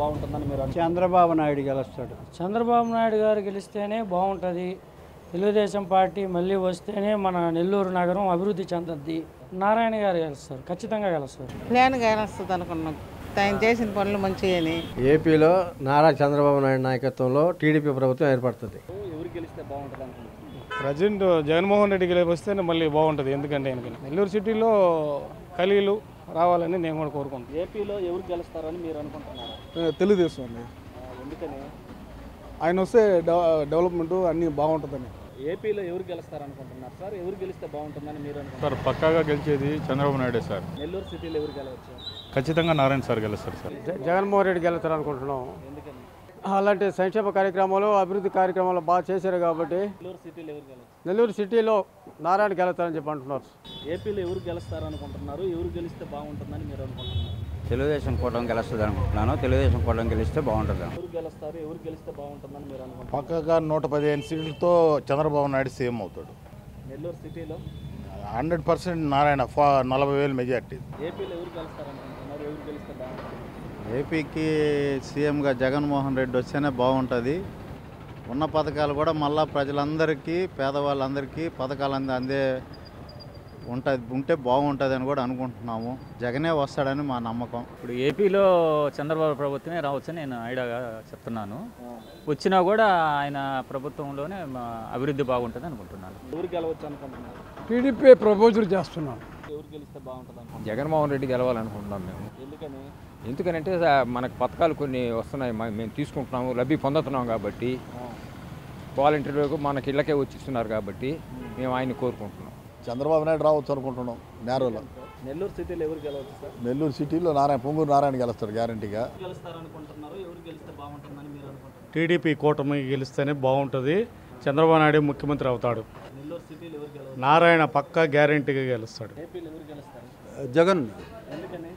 బాగుంటుందని మీరు చంద్రబాబు నాయుడు గెలుస్తాడు. చంద్రబాబు నాయుడు గారు గెలిస్తేనే బాగుంటుంది. తెలుగుదేశం పార్టీ మళ్ళీ వస్తేనే మన నెల్లూరు నగరం అభివృద్ధి చెందుద్ది. నారాయణ గారు గెలుస్తారు, ఖచ్చితంగా గెలుస్తారు. ప్లాన్ గెలుస్తుంది అనుకున్నాం. ఆయన చేసిన పనులు మంచిగాని. ఏపీలో నారా చంద్రబాబు నాయుడు నాయకత్వంలో టీడీపీ ప్రభుత్వం ఏర్పడుతుంది. ఎవరు గెలిస్తే బాగుంటుంది అనుకుంటున్నారు? ప్రజెంట్ జగన్మోహన్ రెడ్డి గెలిపిస్తేనే మళ్ళీ బాగుంటుంది. ఎందుకంటే నెల్లూరు సిటీలో ఖలీలు రావాలని నేను కూడా కోరుకుంటున్నాను. ఏపీలో ఎవరు గెలుస్తారని మీరు అనుకుంటున్నారు? తెలుగుదేశం అండి. ఎందుకని? ఆయన వస్తే డెవలప్మెంట్ అన్నీ బాగుంటుందని. ఏపీలో ఎవరు గెలుస్తారనుకుంటున్నారు సార్? ఎవరు గెలిస్తే బాగుంటుందని మీరు అనుకుంటున్నారు? సార్ పక్కాగా గెలిచేది చంద్రబాబు నాయుడే సార్. నెల్లూరు సిటీలో ఎవరు గెలవచ్చు? ఖచ్చితంగా నారాయణ సార్ గెలుస్తారు సార్. జగన్మోహన్ రెడ్డి గెలుస్తారు అనుకుంటున్నాం. ఎందుకని? అలాంటి సంక్షేమ కార్యక్రమాలు అభివృద్ధి కార్యక్రమాలు బాగా చేశారు కాబట్టి. నెల్లూరు సిటీలో ఎవరు గెలవచ్చు? నెల్లూరు సిటీలో నారాయణ గెలుస్తారని చెప్పి అంటున్నారు. ఏపీలో ఎవరు గెలుస్తారనుకుంటున్నారు? ఎవరు గెలిస్తే బాగుంటుందని మీరు అనుకుంటున్నారు? తెలుగుదేశం కూటమి గెలుస్తుంది అనుకుంటున్నాను. తెలుగుదేశం కూటమి గెలిస్తే బాగుంటుంది. ఎవరు గెలుస్తారు? ఎవరు గెలిస్తే బాగుంటుందని మీరు అనుకుంటున్నారు? పక్కగా 115 సీట్లతో చంద్రబాబు నాయుడు సీఎం అవుతాడు. నెల్లూరు సిటీలో 100% నారాయణ 40,000 మెజార్టీ. ఏపీలో ఎవరు గెలుస్తారనుకుంటున్నారు? ఎవరు గెలిస్తే బాగుంటుంది? ఏపీకి సీఎంగా జగన్మోహన్ రెడ్డి వస్తేనే బాగుంటుంది. ఉన్న పథకాలు కూడా మళ్ళా ప్రజలందరికీ, పేదవాళ్ళందరికీ పథకాలు అందే ఉంటే బాగుంటుంది అని కూడా అనుకుంటున్నాము. జగనే వస్తాడని మా నమ్మకం. ఇప్పుడు ఏపీలో చంద్రబాబు ప్రభుత్వమే రావచ్చని నేను ఐడియాగా చెప్తున్నాను. వచ్చినా కూడా ఆయన ప్రభుత్వంలోనే అభివృద్ధి బాగుంటుంది అనుకుంటున్నాను. ఎవరు గెలవచ్చు అనుకుంటున్నారు? టీడీపీ ప్రపోజల్ చేస్తున్నాం. ఎవరు గెలిస్తే బాగుంటుంది అనుకుంటున్నారు? జగన్మోహన్ రెడ్డి గెలవాలనుకుంటున్నాం మేము. ఎందుకని? ఎందుకనంటే మనకు పథకాలు కొన్ని వస్తున్నాయి, మేము తీసుకుంటున్నాము, లబ్ధి పొందుతున్నాం కాబట్టి. వాలంటీర్లకు మనకి ఇళ్ళకే వచ్చిస్తున్నారు కాబట్టి మేము ఆయన్ని కోరుకుంటున్నాం. చంద్రబాబు నాయుడు రావచ్చు అనుకుంటున్నాం. నేరోలో నెల్లూరు సిటీలో ఎవరు గెలవచ్చు సార్? నెల్లూరు సిటీలో పొంగూరు నారాయణ గెలుస్తాడు గ్యారంటీగా. గెలుస్తారనుకుంటున్నారు? ఎవరు గెలిస్తే బాగుంటుందని మీరు అనుకుంటున్నారు? టీడీపీ కూటమి గెలిస్తేనే బాగుంటుంది. చంద్రబాబు నాయుడు ముఖ్యమంత్రి అవుతాడు. నెల్లూరు సిటీలో ఎవరు గెలవచ్చు? నారాయణ పక్కా గ్యారంటీగా గెలుస్తాడు. ఏపీలో ఎవరు గెలుస్తారు? జగన్. ఎందుకని?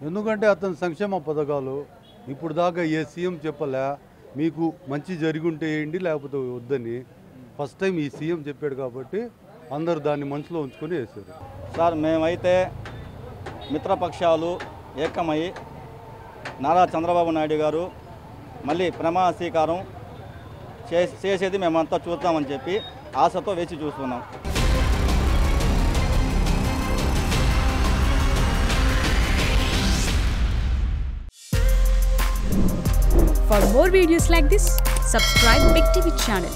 ఎందుకంటే అతని సంక్షేమ పథకాలు ఇప్పుడు దాకా ఏ సీఎం చెప్పలే. మీకు మంచి జరిగి ఉంటే వేయండి, లేకపోతే వద్దని ఫస్ట్ టైం ఈ సీఎం చెప్పాడు కాబట్టి అందరూ దాన్ని మనసులో ఉంచుకొని వేశారు. సార్ మేమైతే మిత్రపక్షాలు ఏకమై నారా చంద్రబాబు నాయుడు గారు మళ్ళీ ప్రమాణ స్వీకారం చేసేది మేమంతా చూద్దామని చెప్పి ఆశతో వేచి చూస్తున్నాం. For more videos like this, subscribe Big TV channel.